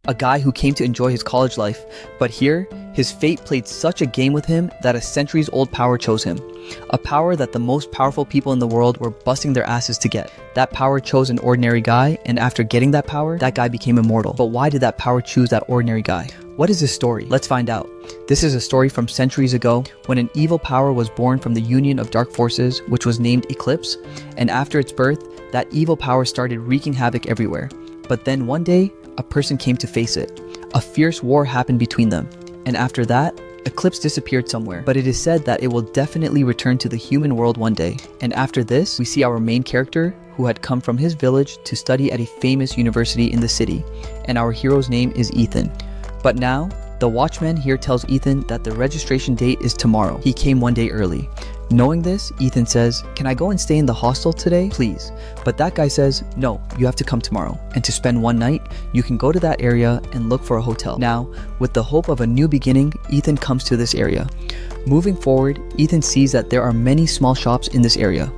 a guy who came to enjoy his college life, but here, his fate played such a game with him that a centuries-old power chose him. A power that the most powerful people in the world were busting their asses to get. That power chose an ordinary guy, and after getting that power, that guy became immortal. But why did that power choose that ordinary guy? What is this story? Let's find out. This is a story from centuries ago when an evil power was born from the union of dark forces, which was named Eclipse, and after its birth, that evil power started wreaking havoc everywhere. But then one day, a person came to face it. A fierce war happened between them, and after that, Eclipse disappeared somewhere, but it is said that it will definitely return to the human world one day. And after this, we see our main character, who had come from his village to study at a famous university in the city, and our hero's name is Ethan. But now, the watchman here tells Ethan that the registration date is tomorrow. He came one day early. Knowing this, Ethan says, "Can I go and stay in the hostel today, please?" But that guy says, "No, you have to come tomorrow. And to spend one night, you can go to that area and look for a hotel." Now, with the hope of a new beginning, Ethan comes to this area. Moving forward, Ethan sees that there are many small shops in this area.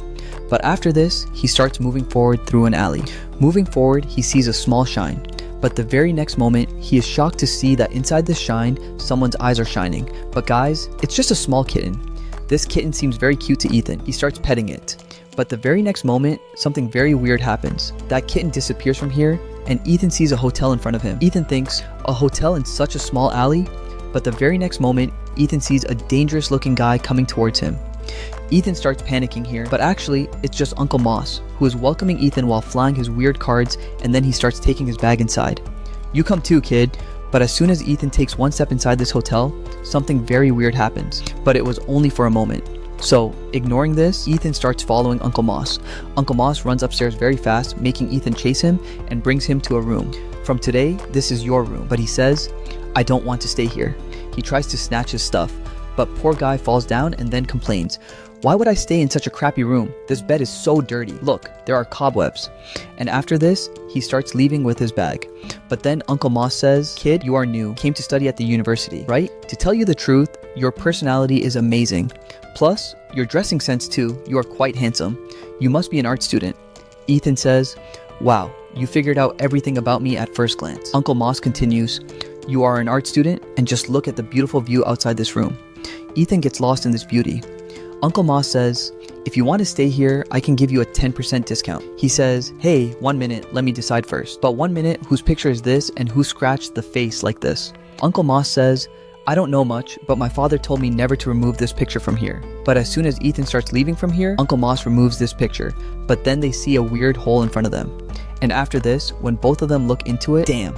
But after this, he starts moving forward through an alley. Moving forward, he sees a small shine. But the very next moment, he is shocked to see that inside this shine, someone's eyes are shining. But guys, it's just a small kitten. This kitten seems very cute to Ethan. He starts petting it. But the very next moment, something very weird happens. That kitten disappears from here, and Ethan sees a hotel in front of him. Ethan thinks, a hotel in such a small alley? But the very next moment, Ethan sees a dangerous looking guy coming towards him. Ethan starts panicking here, but actually, it's just Uncle Moss, who is welcoming Ethan while flying his weird cards, and then he starts taking his bag inside. "You come too, kid." But as soon as Ethan takes one step inside this hotel, something very weird happens, but it was only for a moment. So, ignoring this, Ethan starts following Uncle Moss. Uncle Moss runs upstairs very fast, making Ethan chase him and brings him to a room. "From today, this is your room," but he says, "I don't want to stay here." He tries to snatch his stuff, but poor guy falls down and then complains, "Why would I stay in such a crappy room? This bed is so dirty. Look, there are cobwebs." And after this, he starts leaving with his bag. But then Uncle Moss says, "Kid, you are new, came to study at the university, right? To tell you the truth, your personality is amazing. Plus, your dressing sense too, you are quite handsome. You must be an art student." Ethan says, "Wow, you figured out everything about me at first glance." Uncle Moss continues, "You are an art student, and just look at the beautiful view outside this room." Ethan gets lost in this beauty. Uncle Moss says, "If you want to stay here, I can give you a 10% discount." He says, "Hey, 1 minute, let me decide first. But 1 minute, whose picture is this and who scratched the face like this?" Uncle Moss says, "I don't know much, but my father told me never to remove this picture from here." But as soon as Ethan starts leaving from here, Uncle Moss removes this picture, but then they see a weird hole in front of them. And after this, when both of them look into it, damn.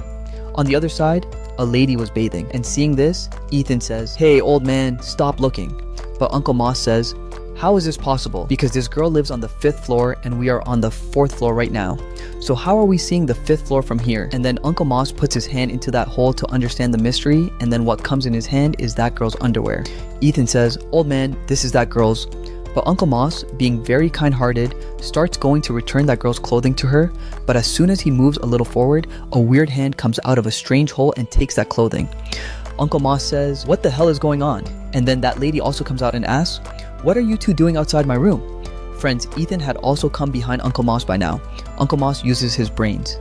On the other side, a lady was bathing, and seeing this, Ethan says, "Hey, old man, stop looking." But Uncle Moss says, "How is this possible? Because this girl lives on the 5th floor and we are on the 4th floor right now. So how are we seeing the 5th floor from here?" And then Uncle Moss puts his hand into that hole to understand the mystery, and then what comes in his hand is that girl's underwear. Ethan says, "Old man, this is that girl's." But Uncle Moss, being very kind-hearted, starts going to return that girl's clothing to her, but as soon as he moves a little forward, a weird hand comes out of a strange hole and takes that clothing. Uncle Moss says, "What the hell is going on?" And then that lady also comes out and asks, "What are you two doing outside my room?" Friends, Ethan had also come behind Uncle Moss by now. Uncle Moss uses his brains.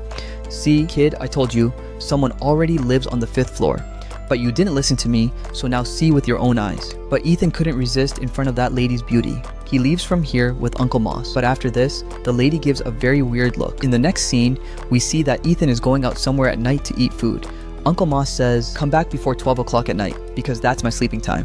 "See, kid, I told you, someone already lives on the 5th floor. But you didn't listen to me, so now see with your own eyes." But Ethan couldn't resist in front of that lady's beauty. He leaves from here with Uncle Moss, but after this, the lady gives a very weird look. In the next scene, we see that Ethan is going out somewhere at night to eat food. Uncle Moss says, "Come back before 12 o'clock at night, because that's my sleeping time."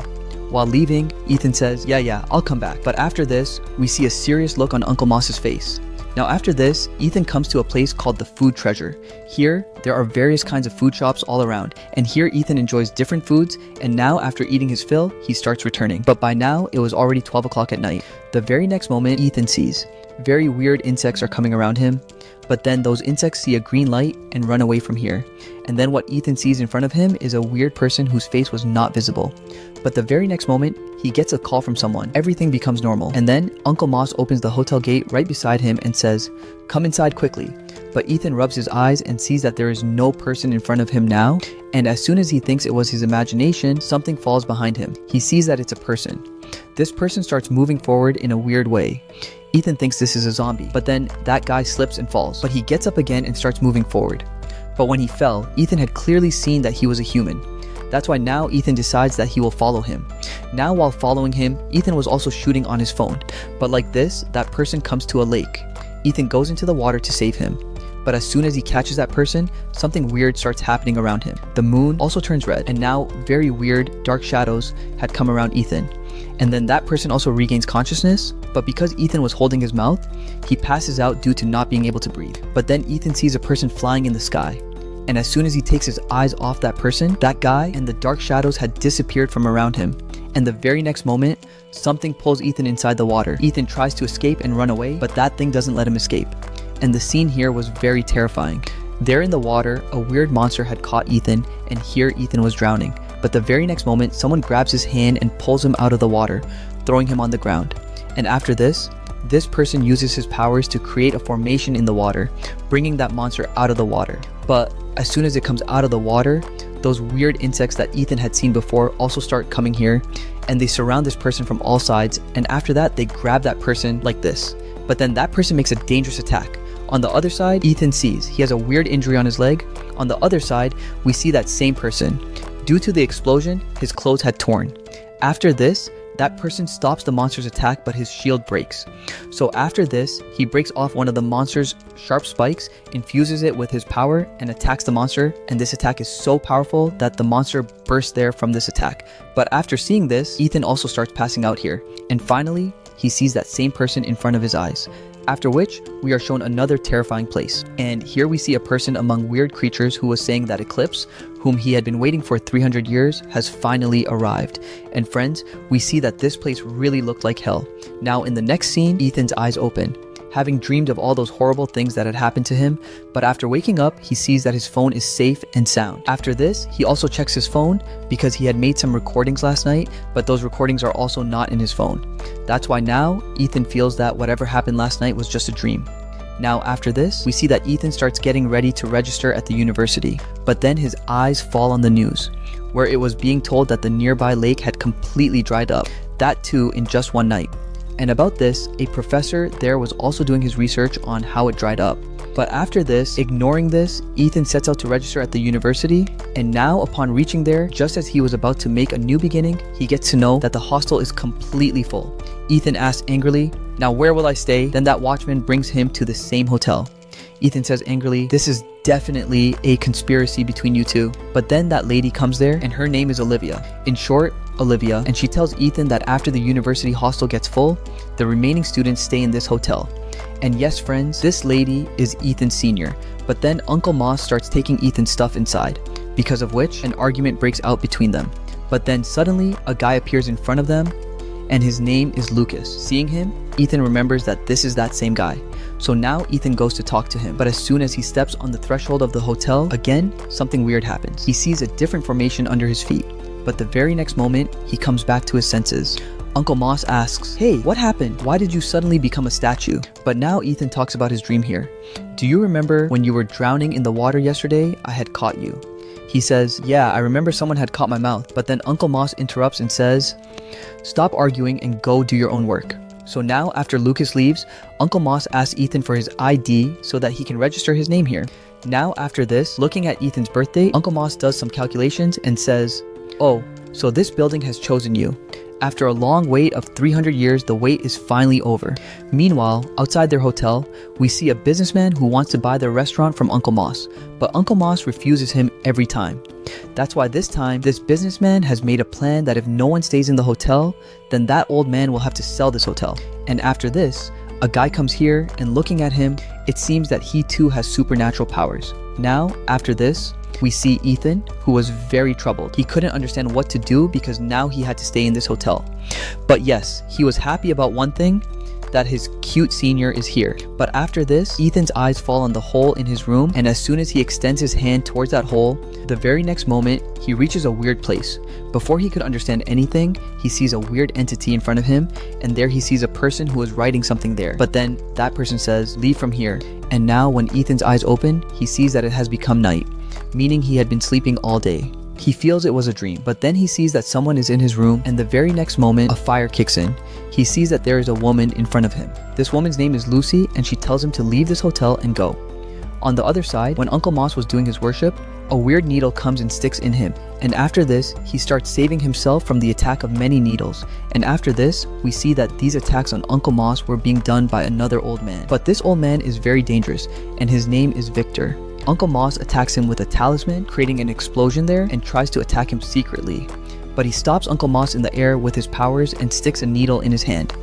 While leaving, Ethan says, yeah, I'll come back." But after this, we see a serious look on Uncle Moss's face. Now after this, Ethan comes to a place called the Food Treasure. Here, there are various kinds of food shops all around, and here Ethan enjoys different foods, and now after eating his fill, he starts returning. But by now, it was already 12 o'clock at night. The very next moment, Ethan sees very weird insects are coming around him, but then those insects see a green light and run away from here. And then what Ethan sees in front of him is a weird person whose face was not visible. But the very next moment, he gets a call from someone. Everything becomes normal. And then Uncle Moss opens the hotel gate right beside him and says, "Come inside quickly." But Ethan rubs his eyes and sees that there is no person in front of him now. And as soon as he thinks it was his imagination, something falls behind him. He sees that it's a person. This person starts moving forward in a weird way. Ethan thinks this is a zombie, but then that guy slips and falls. But he gets up again and starts moving forward. But when he fell, Ethan had clearly seen that he was a human. That's why now Ethan decides that he will follow him. Now while following him, Ethan was also shooting on his phone. But like this, that person comes to a lake. Ethan goes into the water to save him. But as soon as he catches that person, something weird starts happening around him. The moon also turns red, and now very weird, dark shadows had come around Ethan. And then that person also regains consciousness, but because Ethan was holding his mouth, he passes out due to not being able to breathe. But then Ethan sees a person flying in the sky. And as soon as he takes his eyes off that person, that guy and the dark shadows had disappeared from around him. And the very next moment, something pulls Ethan inside the water. Ethan tries to escape and run away, but that thing doesn't let him escape. And the scene here was very terrifying. There in the water, a weird monster had caught Ethan, and here Ethan was drowning. But the very next moment, someone grabs his hand and pulls him out of the water, throwing him on the ground. And after this person uses his powers to create a formation in the water, bringing that monster out of the water. But as soon as it comes out of the water, those weird insects that Ethan had seen before also start coming here, and they surround this person from all sides, and after that they grab that person like this. But then that person makes a dangerous attack. On the other side, Ethan sees he has a weird injury on his leg. On the other side, we see that same person. Due to the explosion, his clothes had torn. After this, that person stops the monster's attack, but his shield breaks. So after this, he breaks off one of the monster's sharp spikes, infuses it with his power, and attacks the monster. And this attack is so powerful that the monster bursts there from this attack. But after seeing this, Ethan also starts passing out here. And finally, he sees that same person in front of his eyes. After which, we are shown another terrifying place. And here we see a person among weird creatures who was saying that Eclipse, whom he had been waiting for 300 years, has finally arrived. And friends, we see that this place really looked like hell. Now in the next scene, Ethan's eyes open, having dreamed of all those horrible things that had happened to him, but after waking up, he sees that his phone is safe and sound. After this, he also checks his phone because he had made some recordings last night, but those recordings are also not in his phone. That's why now, Ethan feels that whatever happened last night was just a dream. Now after this, we see that Ethan starts getting ready to register at the university, but then his eyes fall on the news, where it was being told that the nearby lake had completely dried up, that too in just one night. And about this, a professor there was also doing his research on how it dried up. But after this, ignoring this, Ethan sets out to register at the university, and now upon reaching there, just as he was about to make a new beginning, he gets to know that the hostel is completely full. Ethan asks angrily, "Now where will I stay?" Then that watchman brings him to the same hotel. Ethan says angrily, "This is definitely a conspiracy between you two." But then that lady comes there, and her name is Olivia. In short, Olivia, and she tells Ethan that after the university hostel gets full, the remaining students stay in this hotel. And yes friends, this lady is Ethan's senior, but then Uncle Moss starts taking Ethan's stuff inside, because of which an argument breaks out between them. But then suddenly a guy appears in front of them, and his name is Lucas. Seeing him, Ethan remembers that this is that same guy. So now Ethan goes to talk to him, but as soon as he steps on the threshold of the hotel, again, something weird happens. He sees a different formation under his feet. But the very next moment, he comes back to his senses. Uncle Moss asks, "Hey, what happened? Why did you suddenly become a statue?" But now Ethan talks about his dream here. "Do you remember when you were drowning in the water yesterday? I had caught you." He says, "Yeah, I remember someone had caught my mouth." But then Uncle Moss interrupts and says, "Stop arguing and go do your own work." So now after Lucas leaves, Uncle Moss asks Ethan for his ID so that he can register his name here. Now after this, looking at Ethan's birthday, Uncle Moss does some calculations and says, "Oh, so this building has chosen you. After a long wait of 300 years, the wait is finally over." Meanwhile, outside their hotel, we see a businessman who wants to buy their restaurant from Uncle Moss, but Uncle Moss refuses him every time. That's why this time, this businessman has made a plan that if no one stays in the hotel, then that old man will have to sell this hotel. And after this, a guy comes here, and looking at him, it seems that he too has supernatural powers. Now, after this, we see Ethan, who was very troubled. He couldn't understand what to do because now he had to stay in this hotel. But yes, he was happy about one thing, that his cute senior is here. But after this, Ethan's eyes fall on the hole in his room, and as soon as he extends his hand towards that hole, the very next moment, he reaches a weird place. Before he could understand anything, he sees a weird entity in front of him, and there he sees a person who is writing something there. But then that person says, "Leave from here." And now when Ethan's eyes open, he sees that it has become night, meaning he had been sleeping all day. He feels it was a dream, but then he sees that someone is in his room, and the very next moment, a fire kicks in. He sees that there is a woman in front of him. This woman's name is Lucy, and she tells him to leave this hotel and go. On the other side, when Uncle Moss was doing his worship, a weird needle comes and sticks in him, and after this, he starts saving himself from the attack of many needles. And after this, we see that these attacks on Uncle Moss were being done by another old man. But this old man is very dangerous, and his name is Victor. Uncle Moss attacks him with a talisman, creating an explosion there, and tries to attack him secretly. But he stops Uncle Moss in the air with his powers and sticks a needle in his hand.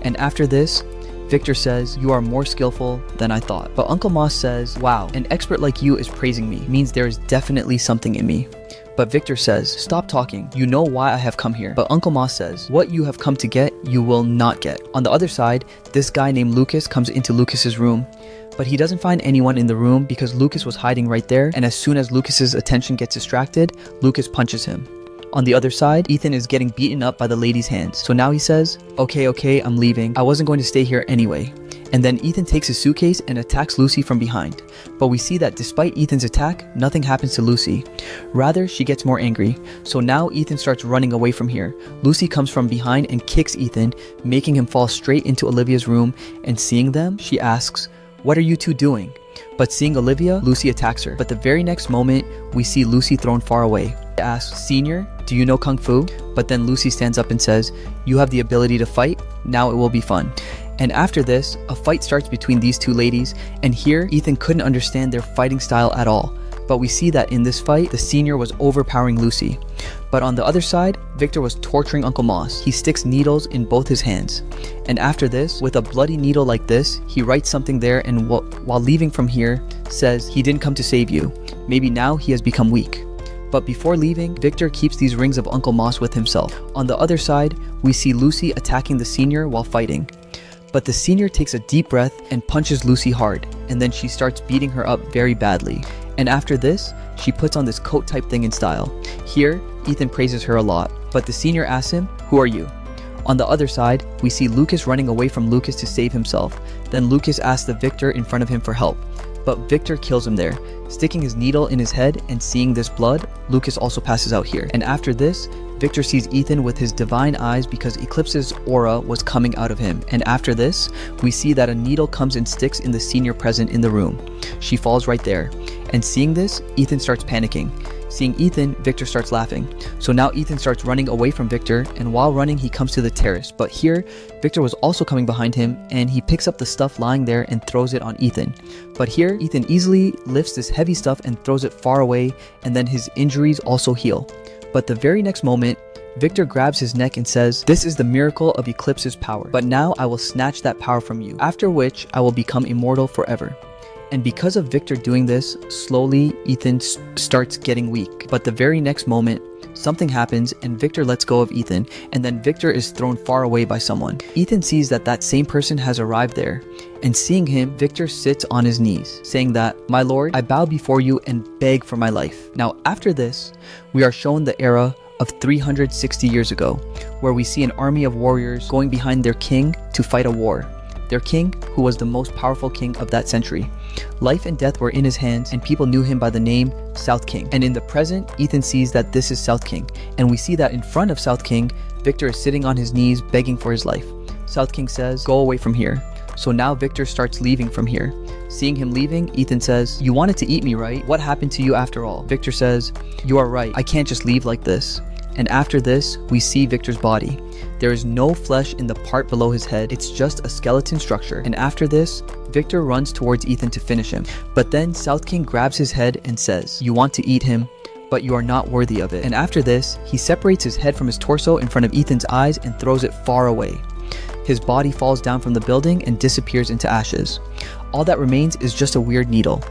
And after this, Victor says, "You are more skillful than I thought." But Uncle Moss says, "Wow, an expert like you is praising me, means there is definitely something in me." But Victor says, "Stop talking, you know why I have come here." But Uncle Moss says, "What you have come to get, you will not get." On the other side, this guy named Lucas comes into Lucas's room, but he doesn't find anyone in the room because Lucas was hiding right there, and as soon as Lucas's attention gets distracted, Lucas punches him. On the other side, Ethan is getting beaten up by the lady's hands. So now he says, okay, I'm leaving. I wasn't going to stay here anyway." And then Ethan takes his suitcase and attacks Lucy from behind. But we see that despite Ethan's attack, nothing happens to Lucy. Rather, she gets more angry. So now Ethan starts running away from here. Lucy comes from behind and kicks Ethan, making him fall straight into Olivia's room, and seeing them, she asks, "What are you two doing?" But seeing Olivia, Lucy attacks her. But the very next moment, we see Lucy thrown far away. Asks, "Senior, do you know Kung Fu?" But then Lucy stands up and says, "You have the ability to fight, now it will be fun." And after this, a fight starts between these two ladies, and here Ethan couldn't understand their fighting style at all. But we see that in this fight, the senior was overpowering Lucy. But on the other side, Victor was torturing Uncle Moss. He sticks needles in both his hands. And after this, with a bloody needle like this, he writes something there, and while leaving from here, says, "He didn't come to save you. Maybe now he has become weak." But before leaving, Victor keeps these rings of Uncle Moss with himself. On the other side, we see Lucy attacking the senior while fighting. But the senior takes a deep breath and punches Lucy hard, and then she starts beating her up very badly. And after this, she puts on this coat type thing in style. Here, Ethan praises her a lot, but the senior asks him, "Who are you?" On the other side, we see Lucas running away from Lucas to save himself. Then Lucas asks the Victor in front of him for help. But Victor kills him there, sticking his needle in his head, and seeing this blood, Lucas also passes out here. And after this, Victor sees Ethan with his divine eyes because Eclipse's aura was coming out of him. And after this, we see that a needle comes and sticks in the senior present in the room. She falls right there. And seeing this, Ethan starts panicking. Seeing Ethan, Victor starts laughing. So now Ethan starts running away from Victor, and while running, he comes to the terrace. But here, Victor was also coming behind him, and he picks up the stuff lying there and throws it on Ethan. But here, Ethan easily lifts this heavy stuff and throws it far away, and then his injuries also heal. But the very next moment, Victor grabs his neck and says, "This is the miracle of Eclipse's power. But now I will snatch that power from you, after which I will become immortal forever." And because of Victor doing this, slowly Ethan starts getting weak. But the very next moment, something happens and Victor lets go of Ethan, and then Victor is thrown far away by someone. Ethan sees that that same person has arrived there, and seeing him, Victor sits on his knees, saying that, "My lord, I bow before you and beg for my life." Now after this, we are shown the era of 360 years ago, where we see an army of warriors going behind their king to fight a war. Their king, who was the most powerful king of that century. Life and death were in his hands, and people knew him by the name South King. And in the present, Ethan sees that this is South King, and we see that in front of South King, Victor is sitting on his knees begging for his life. South King says, "Go away from here." So now Victor starts leaving from here. Seeing him leaving, Ethan says, "You wanted to eat me, right? What happened to you after all?" Victor says, "You are right. I can't just leave like this." And after this, we see Victor's body. There is no flesh in the part below his head, it's just a skeleton structure. And after this, Victor runs towards Ethan to finish him. But then South King grabs his head and says, "You want to eat him, but you are not worthy of it." And after this, he separates his head from his torso in front of Ethan's eyes and throws it far away. His body falls down from the building and disappears into ashes. All that remains is just a weird needle.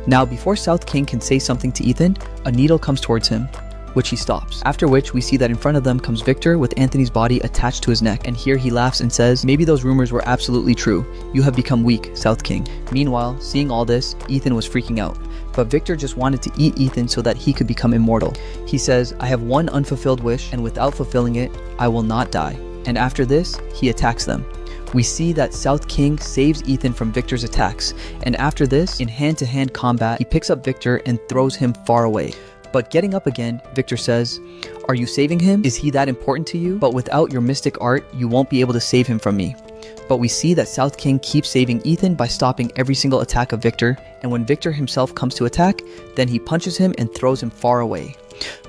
Now, before South King can say something to Ethan, a needle comes towards him, which he stops. After which, we see that in front of them comes Victor with Anthony's body attached to his neck. And here he laughs and says, "Maybe those rumors were absolutely true. You have become weak, South King." Meanwhile, seeing all this, Ethan was freaking out. But Victor just wanted to eat Ethan so that he could become immortal. He says, "I have one unfulfilled wish, and without fulfilling it, I will not die." And after this, he attacks them. We see that South King saves Ethan from Victor's attacks. And after this, in hand-to-hand combat, he picks up Victor and throws him far away. But getting up again, Victor says, "Are you saving him? Is he that important to you? But without your mystic art, you won't be able to save him from me." But we see that South King keeps saving Ethan by stopping every single attack of Victor, and when Victor himself comes to attack, then he punches him and throws him far away.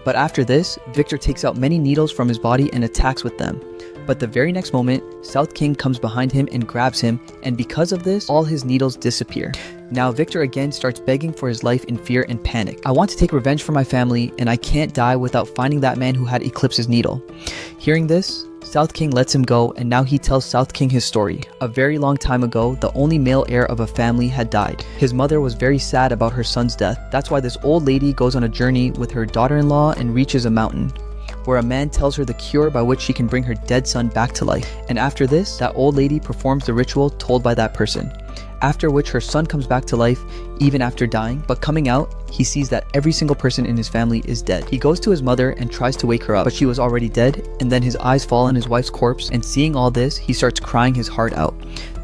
But after this, Victor takes out many needles from his body and attacks with them. But the very next moment, South King comes behind him and grabs him, and because of this, all his needles disappear. Now Victor again starts begging for his life in fear and panic. I want to take revenge for my family, and I can't die without finding that man who had Eclipse's needle. Hearing this, South King lets him go, and now he tells South King his story. A very long time ago, the only male heir of a family had died. His mother was very sad about her son's death. That's why this old lady goes on a journey with her daughter-in-law and reaches a mountain, where a man tells her the cure by which she can bring her dead son back to life. And after this, that old lady performs the ritual told by that person. After which her son comes back to life even after dying, but coming out, he sees that every single person in his family is dead. He goes to his mother and tries to wake her up, but she was already dead, and then his eyes fall on his wife's corpse, and seeing all this, he starts crying his heart out.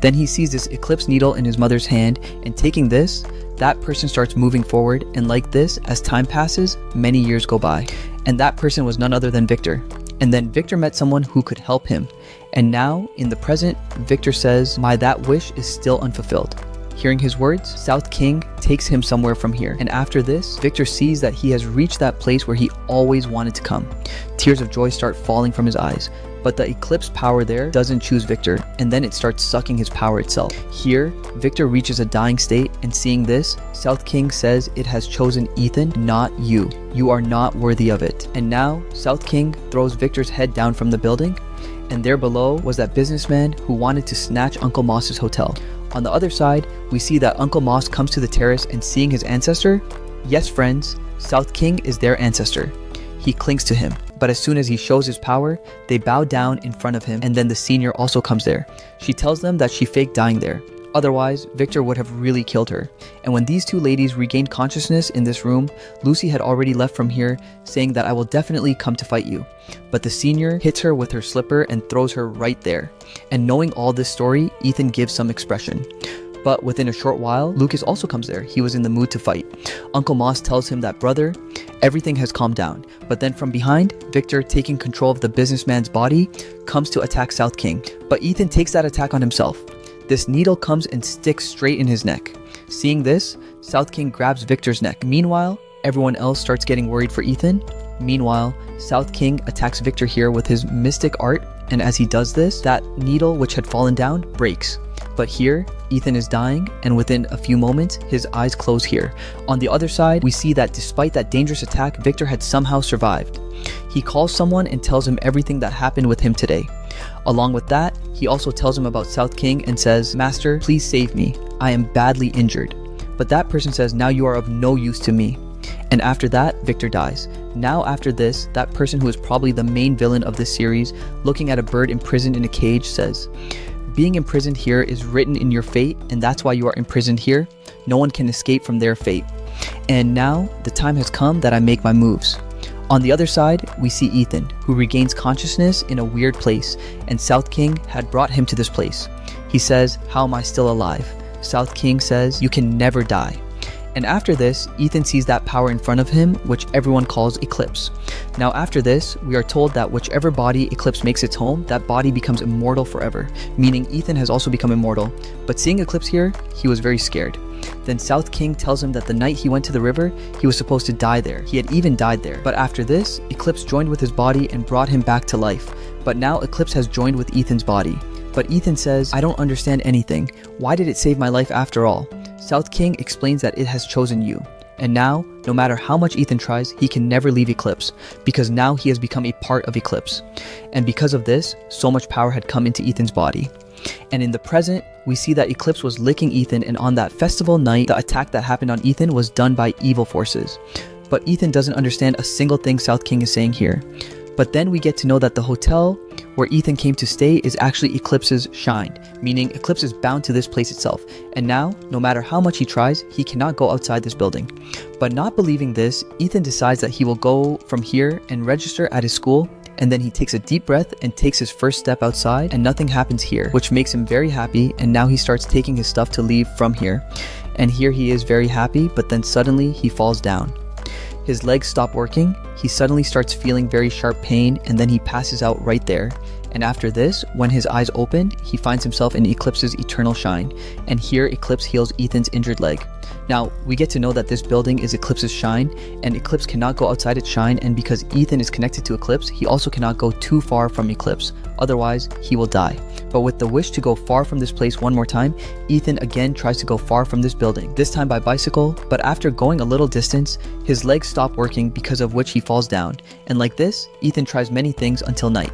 Then he sees this Eclipse needle in his mother's hand, and taking this, that person starts moving forward, and like this, as time passes, many years go by. And that person was none other than Victor. And then Victor met someone who could help him. And now, in the present, Victor says, that wish is still unfulfilled. Hearing his words, South King takes him somewhere from here. And after this, Victor sees that he has reached that place where he always wanted to come. Tears of joy start falling from his eyes. But the Eclipse power there doesn't choose Victor, and then it starts sucking his power itself. Here, Victor reaches a dying state, and seeing this, South King says it has chosen Ethan, not you. You are not worthy of it. And now, South King throws Victor's head down from the building, and there below was that businessman who wanted to snatch Uncle Moss's hotel. On the other side, we see that Uncle Moss comes to the terrace, and seeing his ancestor, yes friends, South King is their ancestor. He clings to him, but as soon as he shows his power, they bow down in front of him, and then the senior also comes there. She tells them that she faked dying there. Otherwise, Victor would have really killed her. And when these two ladies regained consciousness in this room, Lucy had already left from here, saying that I will definitely come to fight you. But the senior hits her with her slipper and throws her right there. And knowing all this story, Ethan gives some expression. But within a short while, Lucas also comes there. He was in the mood to fight. Uncle Moss tells him that, brother, everything has calmed down. But then from behind, Victor, taking control of the businessman's body, comes to attack South King. But Ethan takes that attack on himself. This needle comes and sticks straight in his neck. Seeing this, South King grabs Victor's neck. Meanwhile, everyone else starts getting worried for Ethan. Meanwhile, South King attacks Victor here with his mystic art, and as he does this, that needle which had fallen down breaks. But here, Ethan is dying, and within a few moments, his eyes close here. On the other side, we see that despite that dangerous attack, Victor had somehow survived. He calls someone and tells him everything that happened with him today. Along with that, he also tells him about South King and says, Master, please save me. I am badly injured. But that person says, now you are of no use to me. And after that, Victor dies. Now after this, that person who is probably the main villain of this series, looking at a bird imprisoned in a cage, says, being imprisoned here is written in your fate, and that's why you are imprisoned here. No one can escape from their fate. And now, the time has come that I make my moves. On the other side, we see Ethan, who regains consciousness in a weird place, and South King had brought him to this place. He says, how am I still alive? South King says, you can never die. And after this, Ethan sees that power in front of him, which everyone calls Eclipse. Now after this, we are told that whichever body Eclipse makes its home, that body becomes immortal forever, meaning Ethan has also become immortal. But seeing Eclipse here, he was very scared. Then South King tells him that the night he went to the river, he was supposed to die there. He had even died there. But after this, Eclipse joined with his body and brought him back to life. But now Eclipse has joined with Ethan's body. But Ethan says, I don't understand anything. Why did it save my life after all? South King explains that it has chosen you. And now, no matter how much Ethan tries, he can never leave Eclipse, because now he has become a part of Eclipse. And because of this, so much power had come into Ethan's body. And in the present, we see that Eclipse was licking Ethan, and on that festival night, the attack that happened on Ethan was done by evil forces. But Ethan doesn't understand a single thing South King is saying here. But then we get to know that the hotel where Ethan came to stay is actually Eclipse's shrine, meaning Eclipse is bound to this place itself. And now, no matter how much he tries, he cannot go outside this building. But not believing this, Ethan decides that he will go from here and register at his school, and then he takes a deep breath and takes his first step outside, and nothing happens here, which makes him very happy, and now he starts taking his stuff to leave from here. And here he is very happy, but then suddenly he falls down. His legs stop working, he suddenly starts feeling very sharp pain, and then he passes out right there. And after this, when his eyes open, he finds himself in Eclipse's eternal shine, and here Eclipse heals Ethan's injured leg. Now, we get to know that this building is Eclipse's shine, and Eclipse cannot go outside its shine, and because Ethan is connected to Eclipse, he also cannot go too far from Eclipse, otherwise he will die. But with the wish to go far from this place one more time, Ethan again tries to go far from this building, this time by bicycle, but after going a little distance, his legs stop working, because of which he falls down, and like this, Ethan tries many things until night.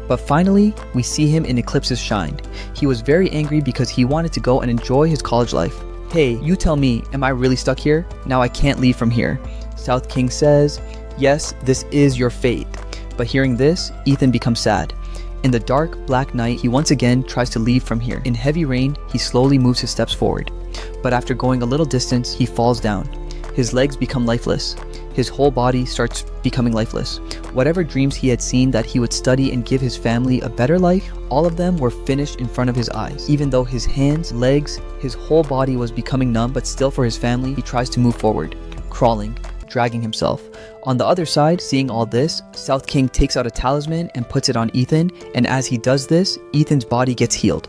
But finally, we see him in Eclipse's shine. He was very angry because he wanted to go and enjoy his college life. "Hey, you tell me, am I really stuck here? Now I can't leave from here." South King says, "Yes, this is your fate." But hearing this, Ethan becomes sad. In the dark, black night, he once again tries to leave from here. In heavy rain, he slowly moves his steps forward. But after going a little distance, he falls down. His legs become lifeless. His whole body starts becoming lifeless. Whatever dreams he had seen that he would study and give his family a better life, all of them were finished in front of his eyes. Even though his hands, legs, his whole body was becoming numb, but still for his family, he tries to move forward, crawling, dragging himself. On the other side, seeing all this, South King takes out a talisman and puts it on Ethan, and as he does this, Ethan's body gets healed.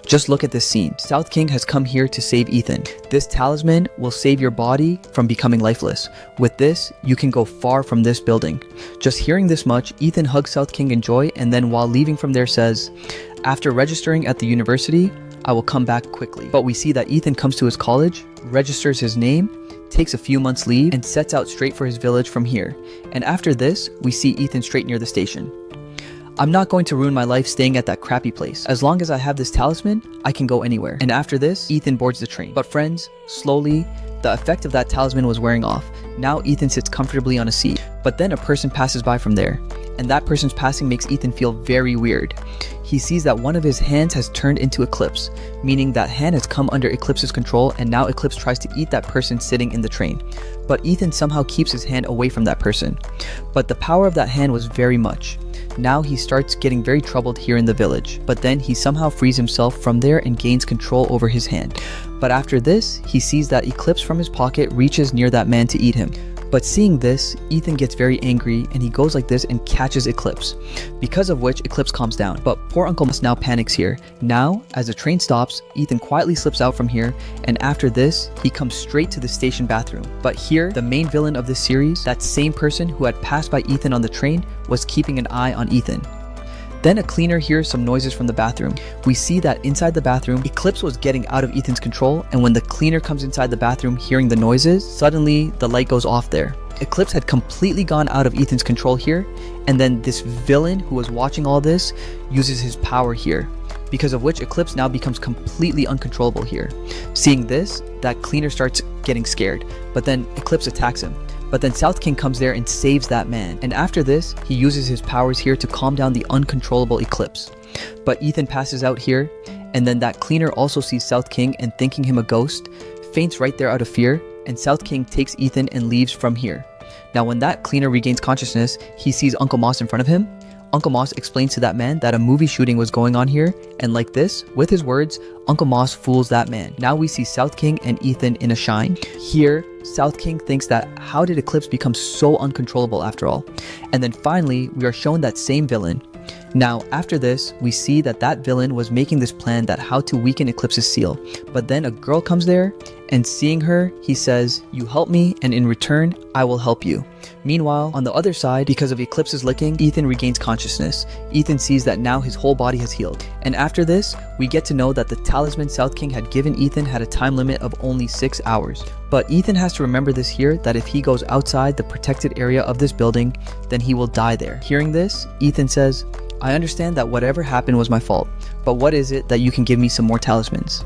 Just look at this scene. South King has come here to save Ethan. This talisman will save your body from becoming lifeless. With this, you can go far from this building. Just hearing this much, Ethan hugs South King in joy, and then while leaving from there says, "After registering at the university, I will come back quickly." But we see that Ethan comes to his college, registers his name, takes a few months leave, and sets out straight for his village from here. And after this, we see Ethan straight near the station. "I'm not going to ruin my life staying at that crappy place. As long as I have this talisman, I can go anywhere." And after this, Ethan boards the train. But friends, slowly, the effect of that talisman was wearing off. Now Ethan sits comfortably on a seat. But then a person passes by from there, and that person's passing makes Ethan feel very weird. He sees that one of his hands has turned into Eclipse, meaning that hand has come under Eclipse's control, and now Eclipse tries to eat that person sitting in the train. But Ethan somehow keeps his hand away from that person. But the power of that hand was very much. Now he starts getting very troubled here in the village, but then he somehow frees himself from there and gains control over his hand. But after this, he sees that Eclipse from his pocket reaches near that man to eat him. But seeing this, Ethan gets very angry and he goes like this and catches Eclipse, because of which Eclipse calms down. But poor Uncle Moss now panics here. Now, as the train stops, Ethan quietly slips out from here, and after this, he comes straight to the station bathroom. But here, the main villain of this series, that same person who had passed by Ethan on the train, was keeping an eye on Ethan. Then a cleaner hears some noises from the bathroom. We see that inside the bathroom, Eclipse was getting out of Ethan's control, and when the cleaner comes inside the bathroom hearing the noises, suddenly the light goes off there. Eclipse had completely gone out of Ethan's control here, and then this villain who was watching all this uses his power here, because of which Eclipse now becomes completely uncontrollable here. Seeing this, that cleaner starts getting scared, but then Eclipse attacks him. But then South King comes there and saves that man. And after this, he uses his powers here to calm down the uncontrollable Eclipse. But Ethan passes out here, and then that cleaner also sees South King and thinking him a ghost, faints right there out of fear, and South King takes Ethan and leaves from here. Now when that cleaner regains consciousness, he sees Uncle Moss in front of him. Uncle Moss explains to that man that a movie shooting was going on here, and like this, with his words, Uncle Moss fools that man. Now we see South King and Ethan in a shine. Here, South King thinks that how did Eclipse become so uncontrollable after all? And then finally, we are shown that same villain. Now, after this, we see that that villain was making this plan that how to weaken Eclipse's seal. But then a girl comes there, and seeing her, he says, "You help me, and in return, I will help you." Meanwhile, on the other side, because of Eclipse's licking, Ethan regains consciousness. Ethan sees that now his whole body has healed. And after this, we get to know that the talisman South King had given Ethan had a time limit of only 6 hours. But Ethan has to remember this here, that if he goes outside the protected area of this building, then he will die there. Hearing this, Ethan says, "I understand that whatever happened was my fault, but what is it that you can give me some more talismans?"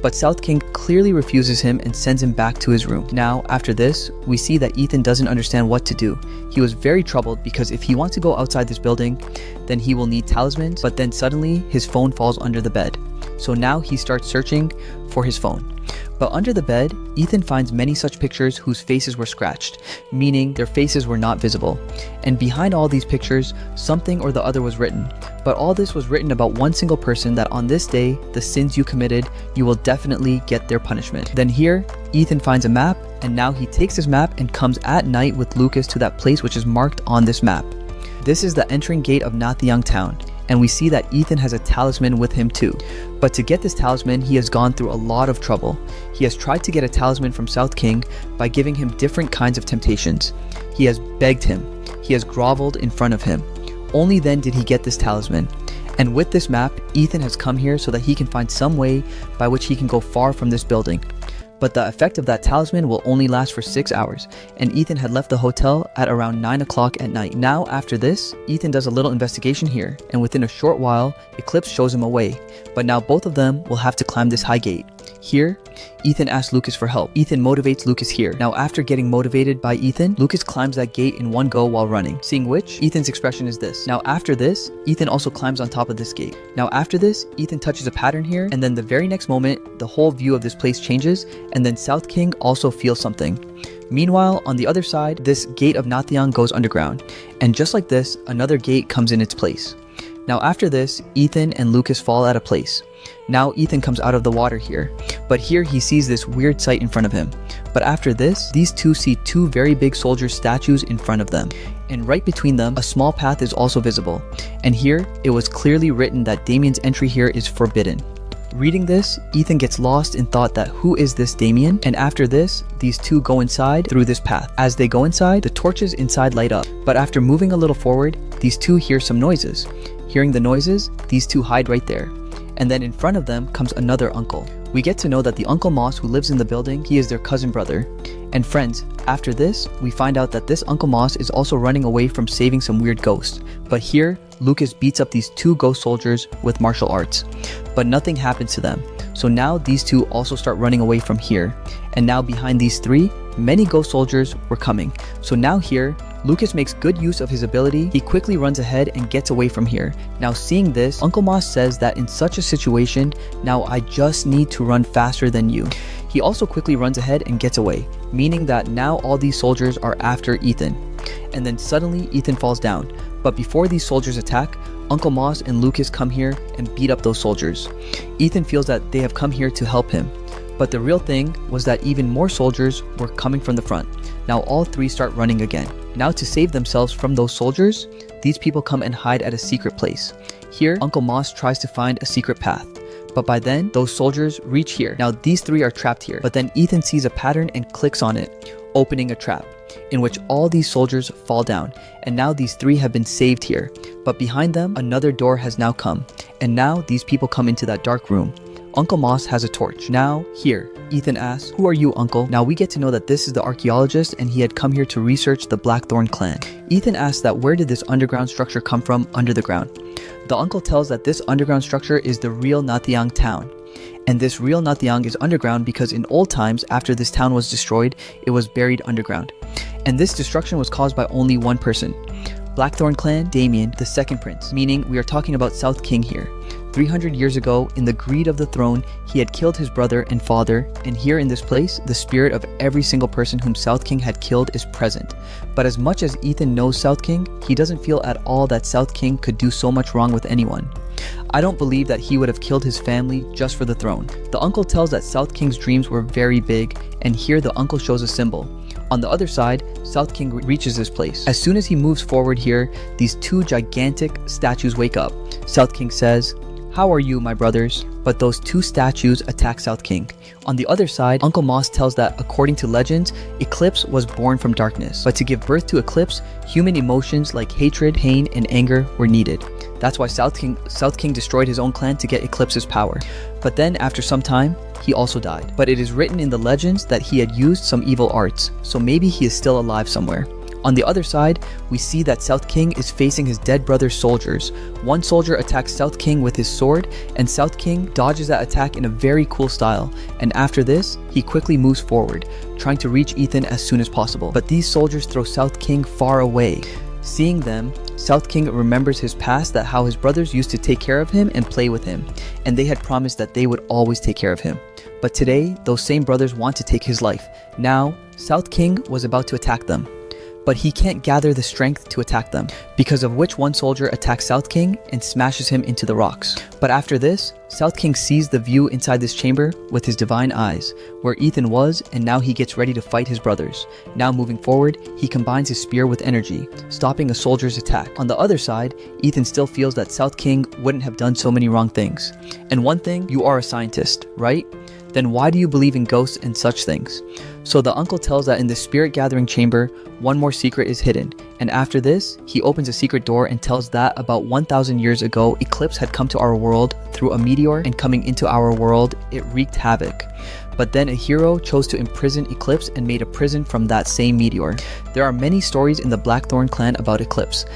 But South King clearly refuses him and sends him back to his room. Now, after this, we see that Ethan doesn't understand what to do. He was very troubled because if he wants to go outside this building, then he will need talismans, but then suddenly his phone falls under the bed. So now he starts searching for his phone. But under the bed, Ethan finds many such pictures whose faces were scratched, meaning their faces were not visible. And behind all these pictures, something or the other was written. But all this was written about one single person, that on this day, the sins you committed, you will definitely get their punishment. Then here, Ethan finds a map, and now he takes his map and comes at night with Lucas to that place which is marked on this map. This is the entering gate of Not the Young Town. and we see that Ethan has a talisman with him too. But to get this talisman, he has gone through a lot of trouble. He has tried to get a talisman from South King by giving him different kinds of temptations. He has begged him. He has groveled in front of him. Only then did he get this talisman. And with this map, Ethan has come here so that he can find some way by which he can go far from this building. But the effect of that talisman will only last for 6 hours, and Ethan had left the hotel at around 9 o'clock at night. Now after this, Ethan does a little investigation here, and within a short while, Eclipse shows him a way. But now both of them will have to climb this high gate. Here, Ethan asks Lucas for help. Ethan motivates Lucas here. Now after getting motivated by Ethan, Lucas climbs that gate in one go while running. Seeing which, Ethan's expression is this. Now after this, Ethan also climbs on top of this gate. Now after this, Ethan touches a pattern here, and then the very next moment, the whole view of this place changes, and then South King also feels something. Meanwhile, on the other side, this gate of Nathyang goes underground, and just like this, another gate comes in its place. Now after this, Ethan and Lucas fall out of place. Now Ethan comes out of the water here, but here he sees this weird sight in front of him. But after this, these two see two very big soldier statues in front of them, and right between them, a small path is also visible. And here, it was clearly written that Damien's entry here is forbidden. Reading this, Ethan gets lost in thought that who is this Damien? And after this, these two go inside through this path. As they go inside, the torches inside light up. But after moving a little forward, these two hear some noises. Hearing the noises, these two hide right there. And then in front of them comes another uncle. We get to know that the Uncle Moss who lives in the building, he is their cousin brother. And friends, after this, we find out that this Uncle Moss is also running away from saving some weird ghosts. But here, Lucas beats up these two ghost soldiers with martial arts. But nothing happens to them. So now these two also start running away from here. And now behind these three, many ghost soldiers were coming. So now here, Lucas makes good use of his ability. He quickly runs ahead and gets away from here. Now seeing this, Uncle Moss says that in such a situation, now I just need to run faster than you. He also quickly runs ahead and gets away, meaning that now all these soldiers are after Ethan. And then suddenly Ethan falls down. But before these soldiers attack, Uncle Moss and Lucas come here and beat up those soldiers. Ethan feels that they have come here to help him. But the real thing was that even more soldiers were coming from the front. Now all three start running again. Now to save themselves from those soldiers, these people come and hide at a secret place. Here, Uncle Moss tries to find a secret path. But by then, those soldiers reach here. Now these three are trapped here. But then Ethan sees a pattern and clicks on it, opening a trap, in which all these soldiers fall down. And now these three have been saved here. But behind them, another door has now come. And now these people come into that dark room. Uncle Moss has a torch. Now, here, Ethan asks, "Who are you, Uncle?" Now we get to know that this is the archaeologist and he had come here to research the Blackthorn clan. Ethan asks that where did this underground structure come from under the ground? The uncle tells that this underground structure is the real Nathyang town. And this real Nathyang is underground because in old times, after this town was destroyed, it was buried underground. And this destruction was caused by only one person. Blackthorn clan, Damien, the second prince, meaning we are talking about South King here. 300 years ago, in the greed of the throne, he had killed his brother and father, and here in this place, the spirit of every single person whom South King had killed is present. But as much as Ethan knows South King, he doesn't feel at all that South King could do so much wrong with anyone. I don't believe that he would have killed his family just for the throne. The uncle tells that South King's dreams were very big, and here the uncle shows a symbol. On the other side, South King reaches this place. As soon as he moves forward here, these two gigantic statues wake up. South King says, "How are you, my brothers?" But those two statues attack South King. On the other side, Uncle Moss tells that according to legends, Eclipse was born from darkness. But to give birth to Eclipse, human emotions like hatred, pain, and anger were needed. That's why South King destroyed his own clan to get Eclipse's power. But then after some time, he also died. But it is written in the legends that he had used some evil arts, so maybe he is still alive somewhere. On the other side, we see that South King is facing his dead brother's soldiers. One soldier attacks South King with his sword, and South King dodges that attack in a very cool style. And after this, he quickly moves forward, trying to reach Ethan as soon as possible. But these soldiers throw South King far away. Seeing them, South King remembers his past, that how his brothers used to take care of him and play with him, and they had promised that they would always take care of him. But today, those same brothers want to take his life. Now, South King was about to attack them. but he can't gather the strength to attack them, because of which one soldier attacks South King and smashes him into the rocks. But after this, South King sees the view inside this chamber with his divine eyes, where Ethan was, and now he gets ready to fight his brothers. Now moving forward, he combines his spear with energy, stopping a soldier's attack. On the other side, Ethan still feels that South King wouldn't have done so many wrong things. And one thing, you are a scientist, right? Then why do you believe in ghosts and such things? So the uncle tells that in the spirit gathering chamber, one more secret is hidden, and after this, he opens a secret door and tells that about 1,000 years ago, eclipse had come to our world through a meteor, and coming into our world, it wreaked havoc. But then a hero chose to imprison Eclipse and made a prison from that same meteor. There are many stories in the Blackthorn clan about Eclipse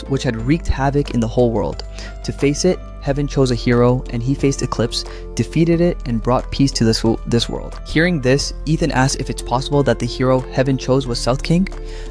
which had wreaked havoc in the whole world. To face it, Heaven chose a hero, and he faced Eclipse, defeated it, and brought peace to this world. Hearing this, Ethan asks if it's possible that the hero Heaven chose was South King.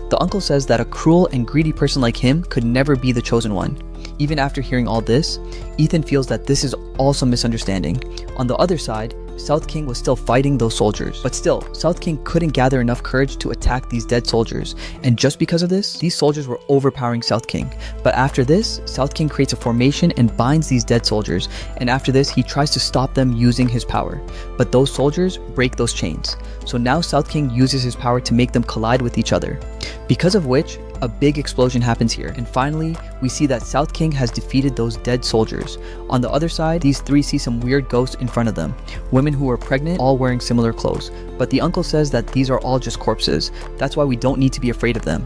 The uncle says that a cruel and greedy person like him could never be the chosen one. Even after hearing all this, Ethan feels that this is all some misunderstanding. On the other side, South King was still fighting those soldiers. But still, South King couldn't gather enough courage to attack these dead soldiers. And just because of this, these soldiers were overpowering South King. But after this, South King creates a formation and binds these dead soldiers. And after this, he tries to stop them using his power. But those soldiers break those chains. So now South King uses his power to make them collide with each other. Because of which, a big explosion happens here, and finally, we see that South King has defeated those dead soldiers. On the other side, these three see some weird ghosts in front of them, women who are pregnant, all wearing similar clothes. But the uncle says that these are all just corpses, that's why we don't need to be afraid of them.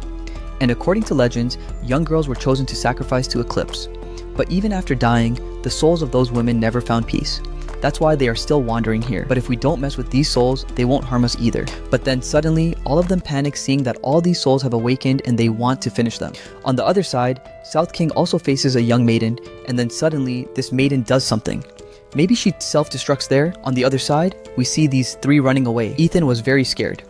And according to legends, young girls were chosen to sacrifice to Eclipse. But even after dying, the souls of those women never found peace. That's why they are still wandering here. But if we don't mess with these souls, they won't harm us either. But then suddenly, all of them panic seeing that all these souls have awakened and they want to finish them. On the other side, South King also faces a young maiden, and then suddenly, this maiden does something. Maybe she self-destructs there. On the other side, we see these three running away. Ethan was very scared,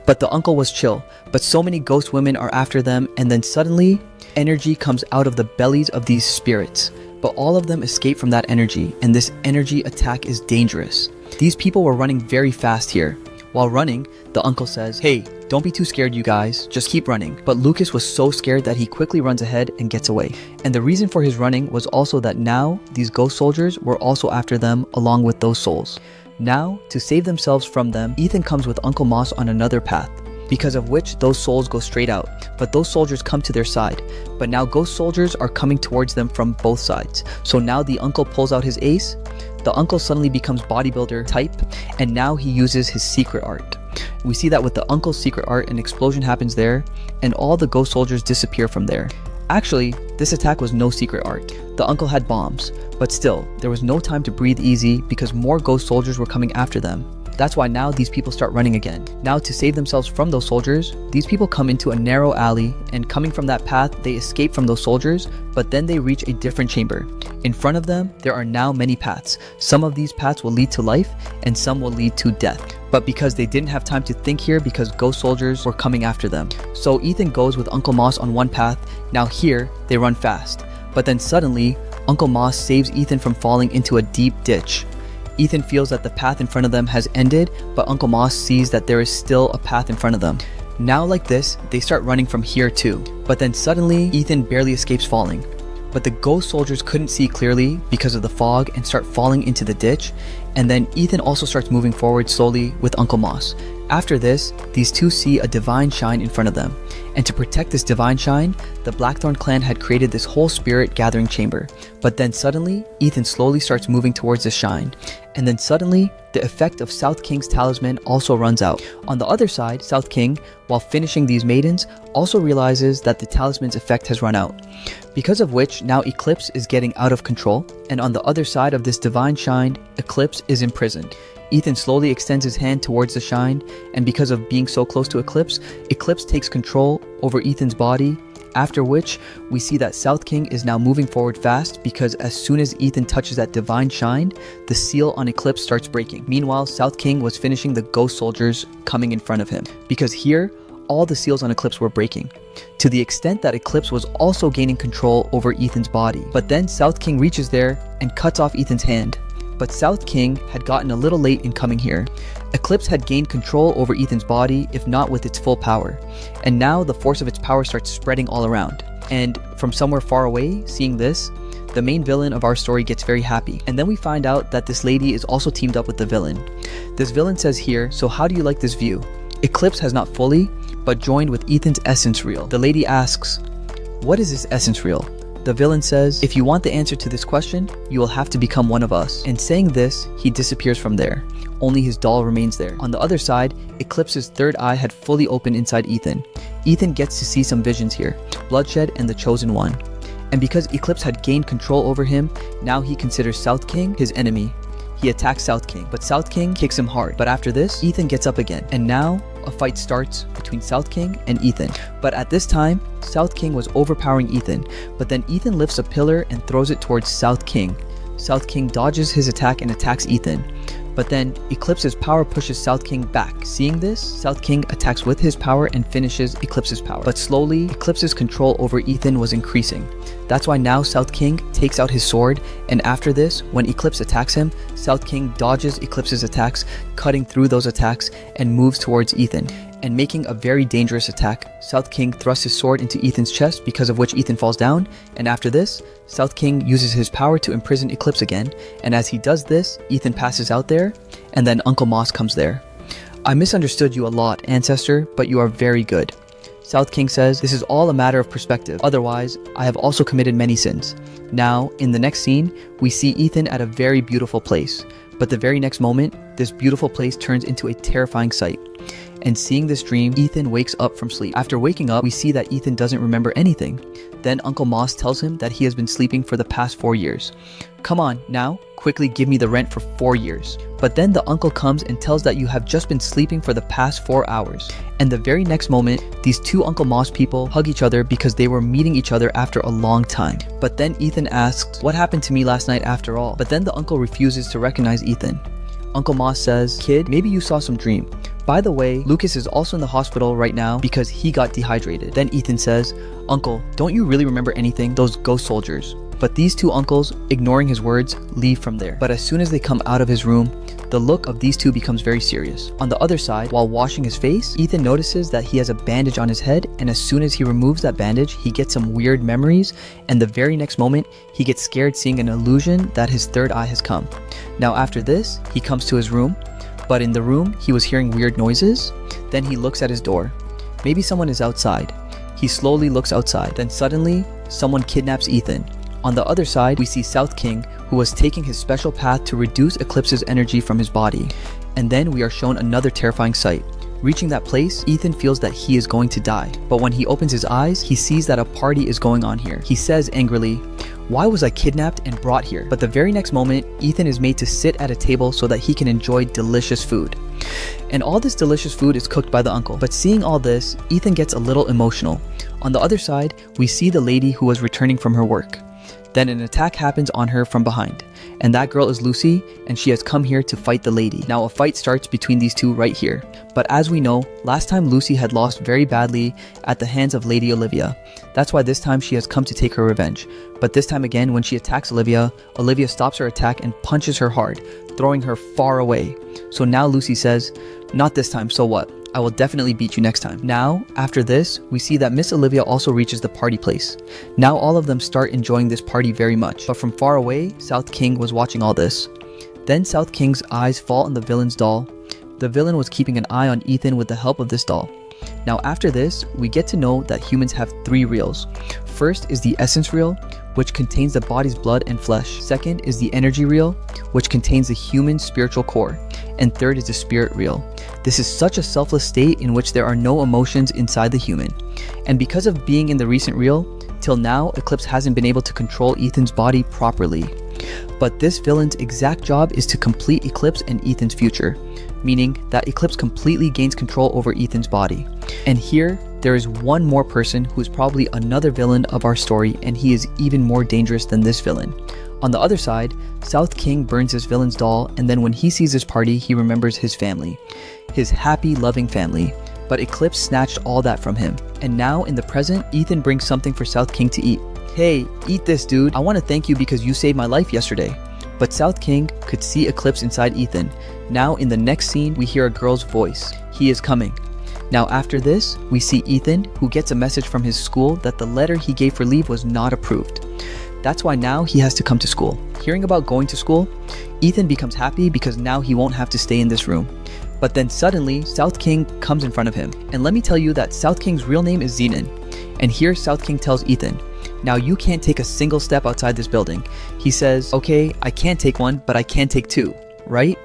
but the uncle was chill. But so many ghost women are after them, and then suddenly, energy comes out of the bellies of these spirits. But all of them escape from that energy, and this energy attack is dangerous. These people were running very fast here. While running, the uncle says, "Hey, don't be too scared, you guys, just keep running." But Lucas was so scared that he quickly runs ahead and gets away. And the reason for his running was also that now these ghost soldiers were also after them along with those souls. Now, to save themselves from them, Ethan comes with Uncle Moss on another path, because of which those souls go straight out, but those soldiers come to their side. But now ghost soldiers are coming towards them from both sides. So now the uncle pulls out his ace, the uncle suddenly becomes bodybuilder type, and now he uses his secret art. We see that with the uncle's secret art, an explosion happens there, and all the ghost soldiers disappear from there. Actually, this attack was no secret art. The uncle had bombs, but still, there was no time to breathe easy because more ghost soldiers were coming after them. That's why now these people start running again. Now to save themselves from those soldiers, these people come into a narrow alley, and coming from that path, they escape from those soldiers, but then they reach a different chamber. In front of them, there are now many paths. Some of these paths will lead to life, and some will lead to death. But because they didn't have time to think here because ghost soldiers were coming after them. So Ethan goes with Uncle Moss on one path. Now here, they run fast. But then suddenly, Uncle Moss saves Ethan from falling into a deep ditch. Ethan feels that the path in front of them has ended, but Uncle Moss sees that there is still a path in front of them. Now like this, they start running from here too. But then suddenly, Ethan barely escapes falling. But the ghost soldiers couldn't see clearly because of the fog and start falling into the ditch. And then Ethan also starts moving forward slowly with Uncle Moss. After this, these two see a divine shine in front of them. And to protect this divine shine, the Blackthorn clan had created this whole spirit gathering chamber. But then suddenly, Ethan slowly starts moving towards the shine. And then suddenly, the effect of South King's talisman also runs out. On the other side, South King, while finishing these maidens, also realizes that the talisman's effect has run out. Because of which, now Eclipse is getting out of control, and on the other side of this divine shine, Eclipse is imprisoned. Ethan slowly extends his hand towards the shine, and because of being so close to Eclipse, Eclipse takes control over Ethan's body, after which we see that South King is now moving forward fast because as soon as Ethan touches that divine shine, the seal on Eclipse starts breaking. Meanwhile, South King was finishing the ghost soldiers coming in front of him, because here, all the seals on Eclipse were breaking, to the extent that Eclipse was also gaining control over Ethan's body. But then South King reaches there and cuts off Ethan's hand. But South King had gotten a little late in coming here. Eclipse had gained control over Ethan's body, if not with its full power. And now the force of its power starts spreading all around. And from somewhere far away, seeing this, the main villain of our story gets very happy. And then we find out that this lady is also teamed up with the villain. This villain says here, "So how do you like this view?" Eclipse has not fully, but joined with Ethan's essence reel. The lady asks, "What is this essence reel?" The villain says, "If you want the answer to this question, you will have to become one of us." And saying this, he disappears from there. Only his doll remains there. On the other side, Eclipse's third eye had fully opened inside Ethan. Ethan gets to see some visions here, Bloodshed and the Chosen One. And because Eclipse had gained control over him, now he considers South King his enemy. He attacks South King, but South King kicks him hard. But after this, Ethan gets up again. And now, a fight starts between South King and Ethan. But at this time, South King was overpowering Ethan. But then Ethan lifts a pillar and throws it towards South King. South King dodges his attack and attacks Ethan. But then Eclipse's power pushes South King back. Seeing this, South King attacks with his power and finishes Eclipse's power. But slowly, Eclipse's control over Ethan was increasing. That's why now South King takes out his sword, and after this, when Eclipse attacks him, South King dodges Eclipse's attacks, cutting through those attacks, and moves towards Ethan. And making a very dangerous attack, South King thrusts his sword into Ethan's chest, because of which Ethan falls down, and after this, South King uses his power to imprison Eclipse again, and as he does this, Ethan passes out there, and then Uncle Moss comes there. "I misunderstood you a lot, Ancestor, but you are very good." South King says, "This is all a matter of perspective, otherwise, I have also committed many sins." Now, in the next scene, we see Ethan at a very beautiful place, but the very next moment, this beautiful place turns into a terrifying sight. And seeing this dream, Ethan wakes up from sleep. After waking up, we see that Ethan doesn't remember anything. Then Uncle Moss tells him that he has been sleeping for the past 4 years. "Come on, now, quickly give me the rent for 4 years. But then the uncle comes and tells that you have just been sleeping for the past 4 hours. And the very next moment, these two Uncle Moss people hug each other because they were meeting each other after a long time. But then Ethan asks, "What happened to me last night after all?" But then the uncle refuses to recognize Ethan. Uncle Moss says, "Kid, maybe you saw some dream. By the way, Lucas is also in the hospital right now because he got dehydrated." Then Ethan says, "Uncle, don't you really remember anything? Those ghost soldiers." But these two uncles, ignoring his words, leave from there. But as soon as they come out of his room, the look of these two becomes very serious. On the other side, while washing his face, Ethan notices that he has a bandage on his head, and as soon as he removes that bandage, he gets some weird memories, and the very next moment, he gets scared seeing an illusion that his third eye has come. Now after this, he comes to his room, but in the room, he was hearing weird noises. Then he looks at his door. Maybe someone is outside. He slowly looks outside. Then suddenly, someone kidnaps Ethan. On the other side, we see South King, who was taking his special path to reduce Eclipse's energy from his body. And then we are shown another terrifying sight. Reaching that place, Ethan feels that he is going to die. But when he opens his eyes, he sees that a party is going on here. He says angrily, "Why was I kidnapped and brought here?" But the very next moment, Ethan is made to sit at a table so that he can enjoy delicious food. And all this delicious food is cooked by the uncle. But seeing all this, Ethan gets a little emotional. On the other side, we see the lady who was returning from her work. Then an attack happens on her from behind, and that girl is Lucy, and she has come here to fight the lady. Now a fight starts between these two right here, but as we know, last time Lucy had lost very badly at the hands of Lady Olivia. That's why this time she has come to take her revenge. But this time again, when she attacks Olivia, Olivia stops her attack and punches her hard, throwing her far away. So now Lucy says, "Not this time, so what? I will definitely beat you next time." Now, after this, we see that Miss Olivia also reaches the party place. Now all of them start enjoying this party very much, but from far away, South King was watching all this. Then South King's eyes fall on the villain's doll. The villain was keeping an eye on Ethan with the help of this doll. Now after this, we get to know that humans have 3 reels. First is the essence reel, which contains the body's blood and flesh. Second is the energy reel, which contains the human spiritual core. And third is the spirit reel. This is such a selfless state in which there are no emotions inside the human. And because of being in the recent reel, till now Eclipse hasn't been able to control Ethan's body properly. But this villain's exact job is to complete Eclipse and Ethan's future, meaning that Eclipse completely gains control over Ethan's body. And here, there is one more person who is probably another villain of our story, and he is even more dangerous than this villain. On the other side, South King burns his villain's doll, and then when he sees this party, he remembers his family. His happy, loving family. But Eclipse snatched all that from him. And now, in the present, Ethan brings something for South King to eat. "Hey, eat this, dude. I want to thank you because you saved my life yesterday." But South King could see Eclipse inside Ethan. Now in the next scene, we hear a girl's voice. He is coming. Now after this, we see Ethan, who gets a message from his school that the letter he gave for leave was not approved. That's why now he has to come to school. Hearing about going to school, Ethan becomes happy because now he won't have to stay in this room. But then suddenly, South King comes in front of him. And let me tell you that South King's real name is Zenon. And here South King tells Ethan, now you can't take a single step outside this building. He says, okay, I can't take one, but I can take two, right?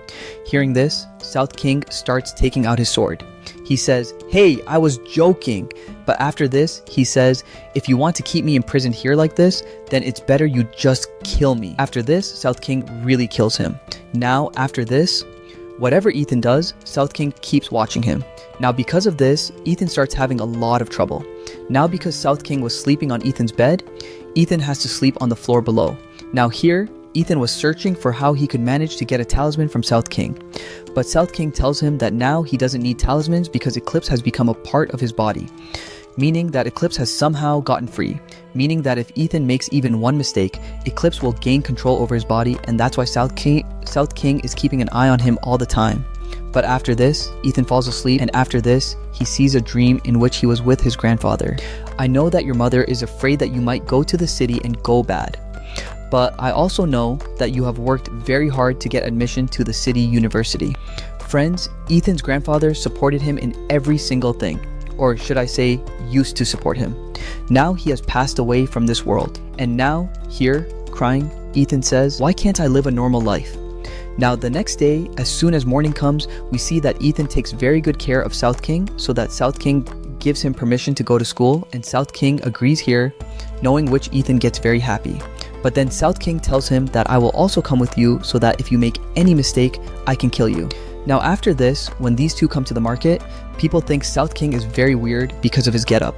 Hearing this, South King starts taking out his sword. He says, hey, I was joking. But after this, he says, if you want to keep me imprisoned here like this, then it's better you just kill me. After this, South King really kills him. Now, after this, whatever Ethan does, South King keeps watching him. Now because of this, Ethan starts having a lot of trouble. Now because South King was sleeping on Ethan's bed, Ethan has to sleep on the floor below. Now here, Ethan was searching for how he could manage to get a talisman from South King. But South King tells him that now he doesn't need talismans because Eclipse has become a part of his body. Meaning that Eclipse has somehow gotten free. Meaning that if Ethan makes even one mistake, Eclipse will gain control over his body, and that's why South King is keeping an eye on him all the time. But after this, Ethan falls asleep, and after this, he sees a dream in which he was with his grandfather. I know that your mother is afraid that you might go to the city and go bad. But I also know that you have worked very hard to get admission to the city university. Friends, Ethan's grandfather supported him in every single thing. Or should I say, used to support him. Now he has passed away from this world. And now, here, crying, Ethan says, why can't I live a normal life? Now the next day, as soon as morning comes, we see that Ethan takes very good care of South King so that South King gives him permission to go to school, and South King agrees here, knowing which Ethan gets very happy. But then South King tells him that I will also come with you so that if you make any mistake, I can kill you. Now after this, when these two come to the market, people think South King is very weird because of his getup.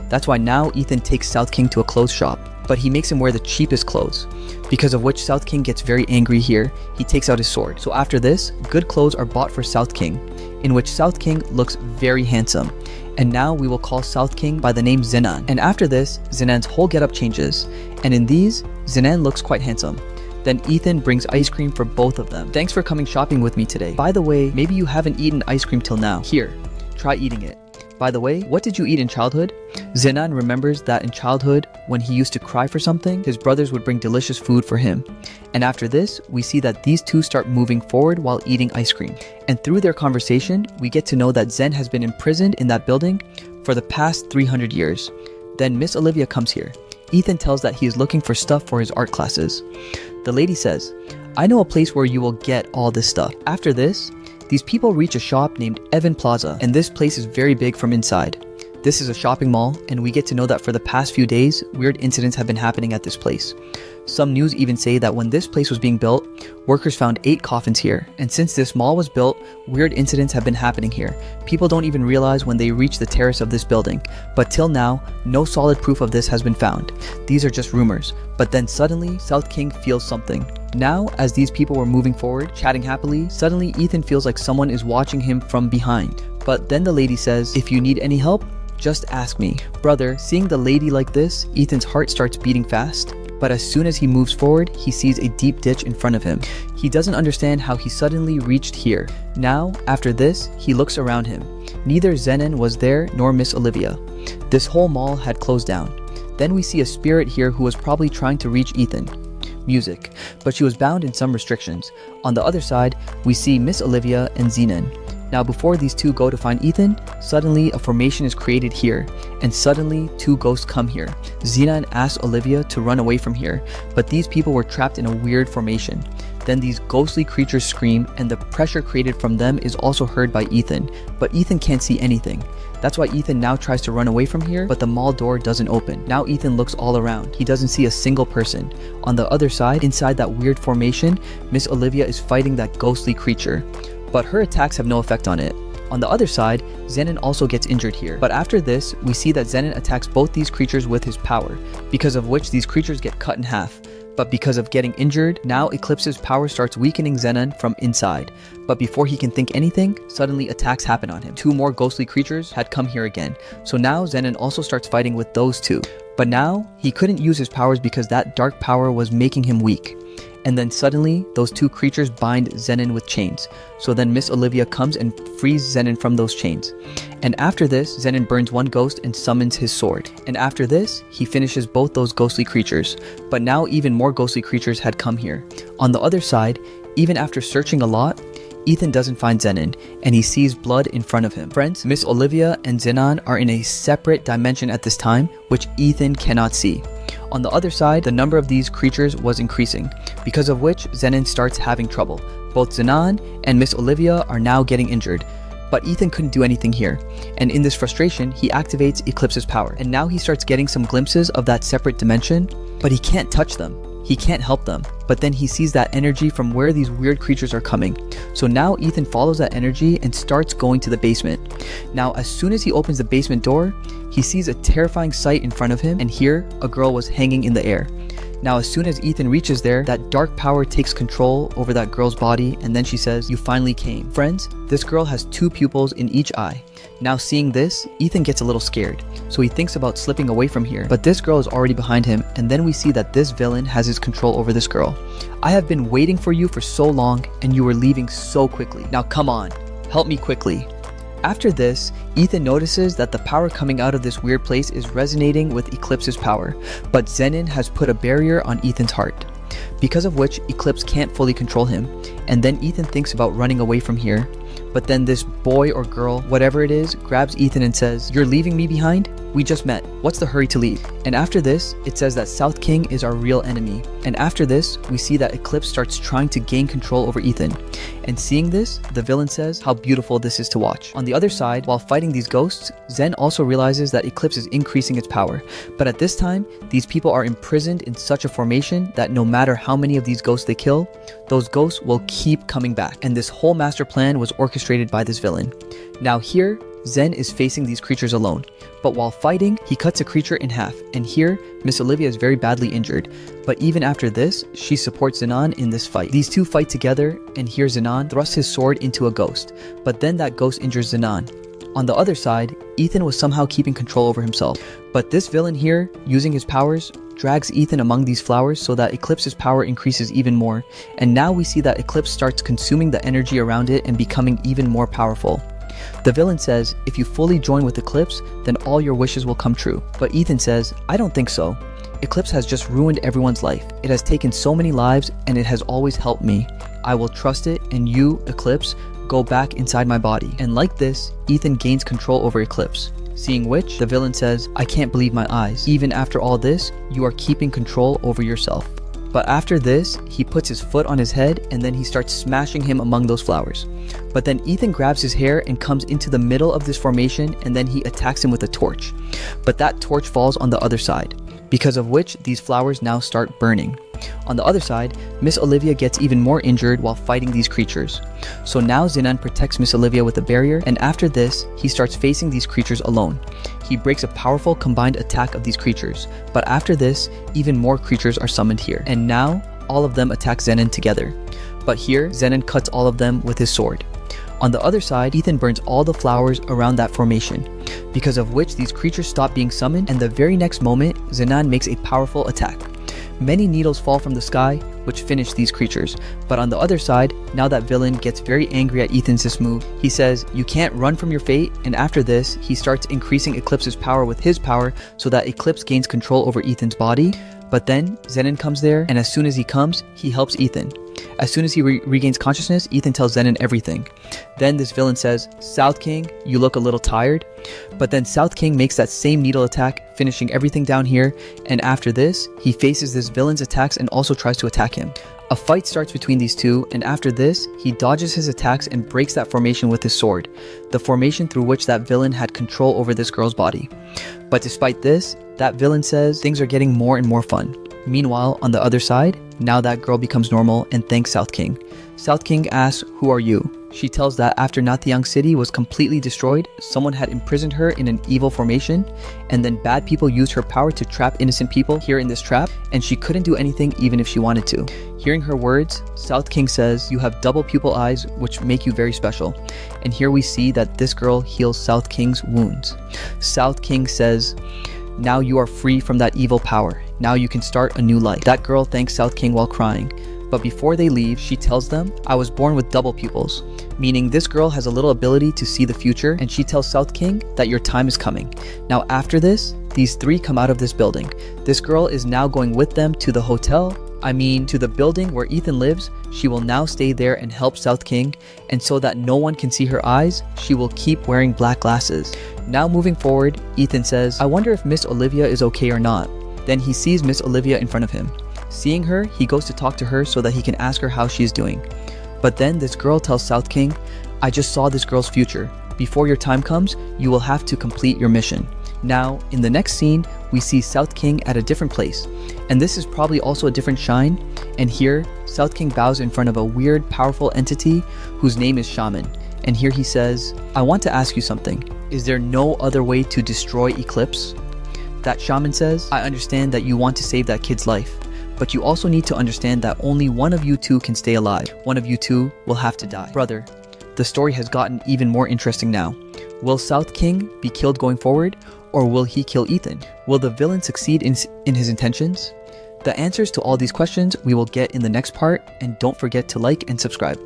That's why now Ethan takes South King to a clothes shop, but he makes him wear the cheapest clothes. Because of which South King gets very angry here, he takes out his sword. So after this, good clothes are bought for South King, in which South King looks very handsome. And now we will call South King by the name Zenon. And after this, Zenon's whole getup changes. And in these, Zenon looks quite handsome. Then Ethan brings ice cream for both of them. Thanks for coming shopping with me today. By the way, maybe you haven't eaten ice cream till now. Here, try eating it. By the way, what did you eat in childhood? Zenon remembers that in childhood, when he used to cry for something, his brothers would bring delicious food for him. And after this, we see that these two start moving forward while eating ice cream. And through their conversation, we get to know that Zen has been imprisoned in that building for the past 300 years. Then Miss Olivia comes here. Ethan tells that he is looking for stuff for his art classes. The lady says, I know a place where you will get all this stuff. After this, these people reach a shop named Evan Plaza, and this place is very big from inside. This is a shopping mall, and we get to know that for the past few days, weird incidents have been happening at this place. Some news even say that when this place was being built, workers found 8 coffins here, and since this mall was built, weird incidents have been happening here. People don't even realize when they reach the terrace of this building, but till now, no solid proof of this has been found. These are just rumors. But then suddenly, South King feels something. Now, as these people were moving forward, chatting happily, suddenly Ethan feels like someone is watching him from behind. But then the lady says, if you need any help, just ask me. Brother, seeing the lady like this, Ethan's heart starts beating fast. But as soon as he moves forward, he sees a deep ditch in front of him. He doesn't understand how he suddenly reached here. Now, after this, he looks around him. Neither Zenon was there nor Miss Olivia. This whole mall had closed down. Then we see a spirit here who was probably trying to reach Ethan. Music, but she was bound in some restrictions. On the other side, we see Miss Olivia and Zenon. Now before these two go to find Ethan, suddenly a formation is created here, and suddenly 2 ghosts come here. Zenon asks Olivia to run away from here, but these people were trapped in a weird formation. Then these ghostly creatures scream, and the pressure created from them is also heard by Ethan, but Ethan can't see anything. That's why Ethan now tries to run away from here, but the mall door doesn't open. Now Ethan looks all around. He doesn't see a single person. On the other side, inside that weird formation, Miss Olivia is fighting that ghostly creature, but her attacks have no effect on it. On the other side, Zenon also gets injured here. But after this, we see that Zenon attacks both these creatures with his power, because of which these creatures get cut in half. But because of getting injured, now Eclipse's power starts weakening Zenon from inside. But before he can think anything, suddenly attacks happen on him. 2 more ghostly creatures had come here again. So now Zenon also starts fighting with those 2. But now, he couldn't use his powers because that dark power was making him weak. And then suddenly, those two creatures bind Zenon with chains. So then Miss Olivia comes and frees Zenon from those chains. And after this, Zenon burns one ghost and summons his sword. And after this, he finishes both those ghostly creatures. But now even more ghostly creatures had come here. On the other side, even after searching a lot, Ethan doesn't find Zenon, and he sees blood in front of him. Friends, Miss Olivia and Zenon are in a separate dimension at this time, which Ethan cannot see. On the other side, the number of these creatures was increasing, because of which Zenon starts having trouble. Both Zenon and Miss Olivia are now getting injured, but Ethan couldn't do anything here, and in this frustration, he activates Eclipse's power, and now he starts getting some glimpses of that separate dimension, but he can't touch them. He can't help them, but then he sees that energy from where these weird creatures are coming. So now Ethan follows that energy and starts going to the basement. Now, as soon as he opens the basement door, he sees a terrifying sight in front of him, and here, a girl was hanging in the air. Now, as soon as Ethan reaches there, that dark power takes control over that girl's body, and then she says, "You finally came." Friends, this girl has two pupils in each eye. Now seeing this, Ethan gets a little scared, so he thinks about slipping away from here, but this girl is already behind him, and then we see that this villain has his control over this girl. "I have been waiting for you for so long, and you were leaving so quickly. Now come on, help me quickly." After this, Ethan notices that the power coming out of this weird place is resonating with Eclipse's power, but Zenon has put a barrier on Ethan's heart, because of which Eclipse can't fully control him, and then Ethan thinks about running away from here. But then this boy or girl, whatever it is, grabs Ethan and says, "You're leaving me behind? We just met. What's the hurry to leave?" And after this, it says that South King is our real enemy. And after this, we see that Eclipse starts trying to gain control over Ethan. And seeing this, the villain says how beautiful this is to watch. On the other side, while fighting these ghosts, Zen also realizes that Eclipse is increasing its power. But at this time, these people are imprisoned in such a formation that no matter how many of these ghosts they kill, those ghosts will keep coming back. And this whole master plan was orchestrated by this villain. Now here, Zen is facing these creatures alone, but while fighting, he cuts a creature in half, and here, Miss Olivia is very badly injured, but even after this, she supports Zenon in this fight. These two fight together, and here Zenon thrusts his sword into a ghost, but then that ghost injures Zenon. On the other side, Ethan was somehow keeping control over himself, but this villain here, using his powers, drags Ethan among these flowers so that Eclipse's power increases even more, and now we see that Eclipse starts consuming the energy around it and becoming even more powerful. The villain says, if you fully join with Eclipse, then all your wishes will come true. But Ethan says, I don't think so. Eclipse has just ruined everyone's life. It has taken so many lives, and it has always helped me. I will trust it, and you, Eclipse, go back inside my body. And like this, Ethan gains control over Eclipse. Seeing which, the villain says, I can't believe my eyes. Even after all this, you are keeping control over yourself. But after this, he puts his foot on his head, and then he starts smashing him among those flowers. But then Ethan grabs his hair and comes into the middle of this formation, and then he attacks him with a torch. But that torch falls on the other side, because of which these flowers now start burning. On the other side, Miss Olivia gets even more injured while fighting these creatures. So now Zenon protects Miss Olivia with a barrier, and after this, he starts facing these creatures alone. He breaks a powerful combined attack of these creatures, but after this, even more creatures are summoned here. And now, all of them attack Zenon together. But here, Zenon cuts all of them with his sword. On the other side, Ethan burns all the flowers around that formation, because of which these creatures stop being summoned, and the very next moment, Zenon makes a powerful attack. Many needles fall from the sky, which finish these creatures. But on the other side, now that villain gets very angry at Ethan's this move, he says, you can't run from your fate, and after this, he starts increasing Eclipse's power with his power so that Eclipse gains control over Ethan's body. But then, Zenon comes there, and as soon as he comes, he helps Ethan. As soon as he regains consciousness, Ethan tells Zenon everything. Then this villain says, South King, you look a little tired. But then South King makes that same needle attack, finishing everything down here, and after this, he faces this villain's attacks and also tries to attack him. A fight starts between these two, and after this, he dodges his attacks and breaks that formation with his sword, the formation through which that villain had control over this girl's body. But despite this, that villain says things are getting more and more fun. Meanwhile, on the other side, now that girl becomes normal and thanks South King. South King asks, who are you? She tells that after Natyang City was completely destroyed, someone had imprisoned her in an evil formation, and then bad people used her power to trap innocent people here in this trap, and she couldn't do anything even if she wanted to. Hearing her words, South King says, you have double pupil eyes, which make you very special. And here we see that this girl heals South King's wounds. South King says, now you are free from that evil power. Now you can start a new life. That girl thanks South King while crying. But before they leave, she tells them, I was born with double pupils, meaning this girl has a little ability to see the future, and she tells South King that your time is coming. Now after this, these three come out of this building. This girl is now going with them to the hotel, to the building where Ethan lives. She will now stay there and help South King, and so that no one can see her eyes, she will keep wearing black glasses. Now moving forward, Ethan says, I wonder if Miss Olivia is okay or not. Then he sees Miss Olivia in front of him. Seeing her, he goes to talk to her so that he can ask her how she is doing. But then this girl tells South King, I just saw this girl's future. Before your time comes, you will have to complete your mission. Now, in the next scene, we see South King at a different place. And this is probably also a different shrine. And here, South King bows in front of a weird, powerful entity whose name is Shaman. And here he says, I want to ask you something. Is there no other way to destroy Eclipse? That Shaman says, I understand that you want to save that kid's life, but you also need to understand that only one of you two can stay alive. One of you two will have to die. Brother, the story has gotten even more interesting now. Will South King be killed going forward, or will he kill Ethan? Will the villain succeed in his intentions? The answers to all these questions we will get in the next part, and don't forget to like and subscribe.